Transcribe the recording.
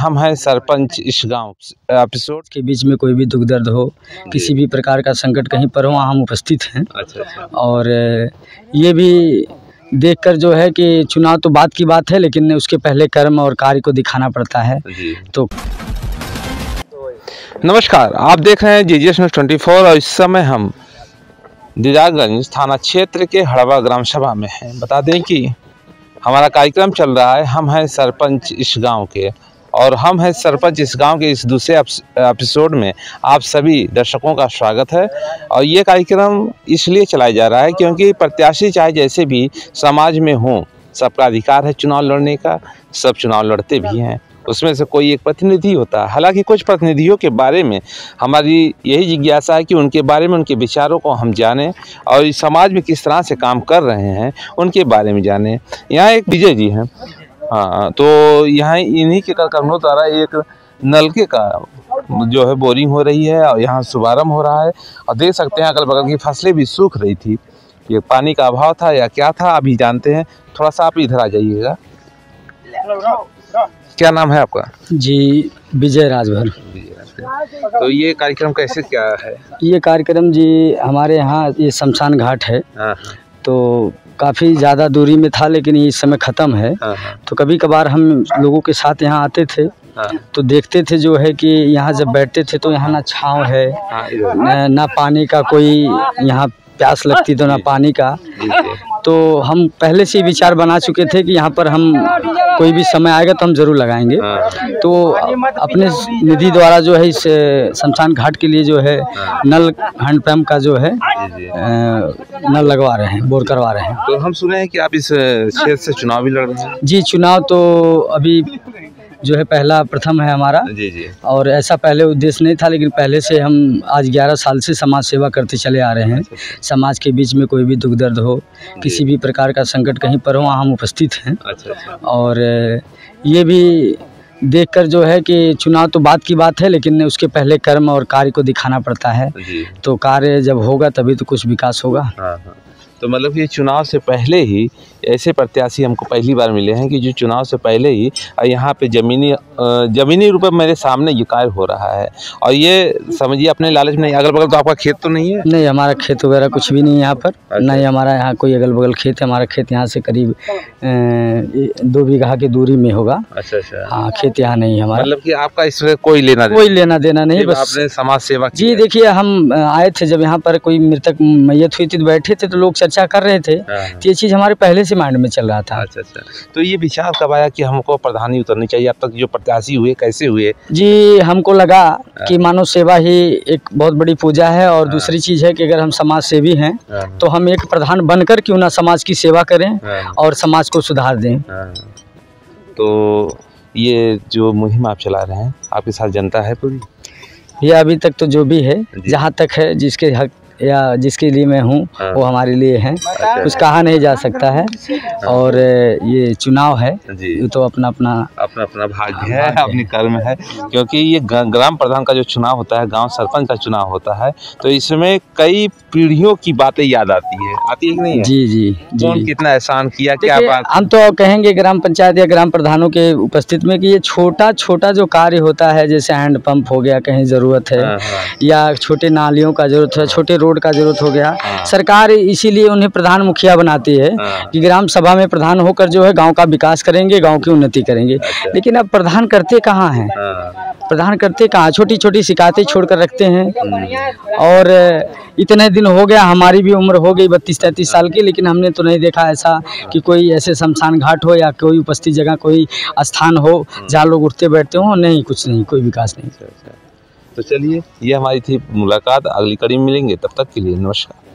हम हैं सरपंच इस गांव एपिसोड के बीच में कोई भी दुख दर्द हो, किसी भी प्रकार का संकट कहीं पर हो, वहाँ हम उपस्थित हैं। अच्छा। और ये भी देखकर जो है कि चुनाव तो बात की बात है, लेकिन उसके पहले कर्म और कार्य को दिखाना पड़ता है। तो नमस्कार, आप देख रहे हैं जीजीएस न्यूज़ 24 और इस समय हम दीदारगंज थाना क्षेत्र के हड़वा ग्राम सभा में हैं। बता दें कि हमारा कार्यक्रम चल रहा है, हम हैं सरपंच इस गांव के और हम हैं सरपंच इस गांव के इस दूसरे एपिसोड में आप सभी दर्शकों का स्वागत है। और ये कार्यक्रम इसलिए चलाया जा रहा है क्योंकि प्रत्याशी चाहे जैसे भी समाज में हों, सबका अधिकार है चुनाव लड़ने का, सब चुनाव लड़ते भी हैं। उसमें से कोई एक प्रतिनिधि होता है। हालांकि कुछ प्रतिनिधियों के बारे में हमारी यही जिज्ञासा है कि उनके बारे में, उनके विचारों को हम जानें और इस समाज में किस तरह से काम कर रहे हैं उनके बारे में जानें। यहाँ एक विजय जी हैं, हाँ, तो यहाँ इन्हीं के कर्मों द्वारा एक नलके का जो है बोरिंग हो रही है और यहाँ शुभारम्भ हो रहा है। और देख सकते हैं अगल बगल की फसलें भी सूख रही थी, ये पानी का अभाव था या क्या था अभी जानते हैं। थोड़ा सा आप इधर आ जाइएगा। क्या नाम है आपका? जी, विजय राजभर। तो ये कार्यक्रम कैसे क्या है? ये कार्यक्रम जी हमारे यहाँ ये शमशान घाट है, तो काफ़ी ज़्यादा दूरी में था, लेकिन ये इस समय ख़त्म है। तो कभी कभार हम लोगों के साथ यहाँ आते थे तो देखते थे जो है कि यहाँ जब बैठते थे तो यहाँ ना छाँव है, ना पानी का कोई, यहाँ प्यास लगती तो ना पानी का। तो हम पहले से विचार बना चुके थे कि यहाँ पर हम कोई भी समय आएगा तो हम ज़रूर लगाएंगे। तो अपने निधि द्वारा जो है इस शमशान घाट के लिए जो है नल हैंडपम्प का जो है नल लगवा रहे हैं, बोर करवा रहे हैं। तो हम सुने हैं कि आप इस क्षेत्र से चुनाव भी लड़ रहे हैं। जी, चुनाव तो अभी जो है पहला प्रथम है हमारा। जी। और ऐसा पहले उद्देश्य नहीं था, लेकिन पहले से हम आज 11 साल से समाज सेवा करते चले आ रहे हैं। समाज के बीच में कोई भी दुख दर्द हो, किसी भी प्रकार का संकट कहीं पर हो, वहाँ हम उपस्थित हैं। और ये भी देखकर जो है कि चुनाव तो बात की बात है, लेकिन उसके पहले कर्म और कार्य को दिखाना पड़ता है। तो कार्य जब होगा तभी तो कुछ विकास होगा। तो मतलब ये चुनाव से पहले ही ऐसे प्रत्याशी हमको पहली बार मिले हैं कि जो चुनाव से पहले ही यहाँ पे ज़मीनी रूप में मेरे सामने ये कार्य हो रहा है। और ये समझिए अपने लालच में नहीं, अगल बगल तो आपका खेत तो नहीं है? नहीं, हमारा खेत वगैरह कुछ भी नहीं है यहाँ पर। नहीं, हमारा यहाँ कोई अगल बगल खेत है। हमारा खेत यहाँ से करीब 2 बीघा की दूरी में होगा। अच्छा। हाँ, खेत यहाँ नहीं है हमारा। मतलब कि आपका इसमें कोई लेना देना नहीं, बस आपने समाज सेवा की। जी, देखिए हम आए थे जब यहाँ पर कोई मृतक मैयत हुई थी तो बैठे थे तो लोग चर्चा कर रहे थे। तो ये चीज़ हमारे पहले से माइंड में चल रहा था। अच्छा। तो ये विचार कब आया कि हमको प्रधानी उतरनी चाहिए? अब तक जो प्रत्याशी हुए कैसे हुए? जी, हमको लगा कि मानव सेवा ही एक बहुत बड़ी पूजा है। और दूसरी चीज़ है कि अगर हम समाज सेवी हैं तो हम एक प्रधान बनकर क्यों ना समाज की सेवा करें और समाज को सुधार दें। तो ये जो मुहिम आप चला रहे हैं, आपके साथ जनता है पूरी? ये अभी तक तो जो भी है, जहाँ तक है, जिसके हक या जिसके लिए मैं हूँ वो हमारे लिए है। कुछ कहा नहीं जा सकता है। और ये चुनाव है, ये तो अपना भाग्य है, अपनी कर्म है। क्योंकि ये ग्राम प्रधान का जो चुनाव होता है, गांव सरपंच का चुनाव होता है, तो इसमें कई पीढ़ियों की बातें याद आती है कि नहीं है? जी। कौन कितना एहसान किया, क्या बात। हम तो कहेंगे ग्राम पंचायत या ग्राम प्रधानों के उपस्थित में कि ये छोटा जो कार्य होता है, जैसे हैंड पंप हो गया, कहीं ज़रूरत है, या छोटे नालियों का जरूरत है, छोटे रोड का जरूरत हो गया, सरकार इसीलिए उन्हें प्रधान मुखिया बनाती है कि ग्राम सभा में प्रधान होकर जो है गांव का विकास करेंगे, गांव की उन्नति करेंगे। लेकिन अब प्रधान करते कहाँ हैं? प्रधान करते कहाँ? छोटी शिकायतें छोड़कर रखते हैं। और इतने दिन हो गया, हमारी भी उम्र हो गई 32-33 साल की, लेकिन हमने तो नहीं देखा ऐसा कि कोई ऐसे शमशान घाट हो या कोई उपस्थित जगह, कोई स्थान हो जहाँ लोग उठते बैठते हो। नहीं, कुछ नहीं, कोई विकास नहीं। तो चलिए, ये हमारी थी मुलाकात, अगली कड़ी में मिलेंगे, तब तक के लिए नमस्कार।